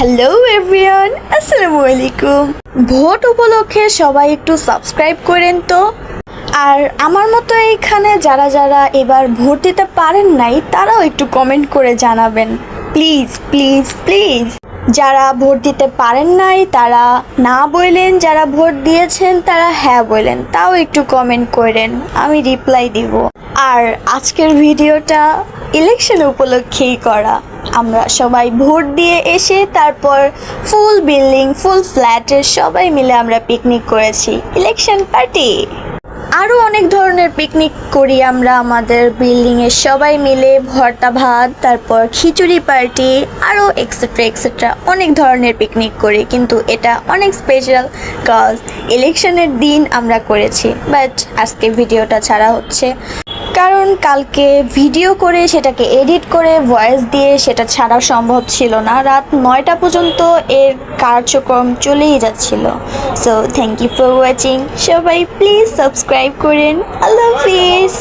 Hello everyone, আসসালামু আলাইকুম। Vote উপলক্ষে সবাই একটু সাবস্ক্রাইব করেন তো। আর আমার মতো এইখানে যারা যারা এবার ভোট দিতে পারেন নাই তারাও একটু কমেন্ট করে জানাবেন, প্লিজ প্লিজ প্লিজ। যারা ভোট দিতে পারেন নাই তারা না বললেন, যারা ভোট দিয়েছেন তারা হ্যাঁ বললেন, তাও একটু কমেন্ট করেন, আমি রিপ্লাই দিব। আর আজকের ভিডিওটা ইলেকশন উপলক্ষেই করা। আমরা সবাই ভোট দিয়ে এসে তারপর ফুল বিল্ডিং ফুল ফ্ল্যাটের সবাই মিলে আমরা পিকনিক করেছি, ইলেকশন পার্টি। আরও অনেক ধরনের পিকনিক করি আমরা আমাদের বিল্ডিংয়ের সবাই মিলে, ভর্তা ভাত, তারপর খিচুড়ি পার্টি, আরও এক্সেট্রা এক্সেট্রা অনেক ধরনের পিকনিক করি। কিন্তু এটা অনেক স্পেশাল কজ ইলেকশনের দিন আমরা করেছি। বাট আজকে ভিডিওটা ছাড়া হচ্ছে কারণ কালকে ভিডিও করে সেটাকে এডিট করে ভয়েস দিয়ে সেটা ছাড়া সম্ভব ছিল না। রাত 9টা পর্যন্ত এর কার্যক্রম চলেই যাচ্ছিল। So thank you for watching. সবাই প্লিজ সাবস্ক্রাইব করেন। আল্লাহ হাফিজ।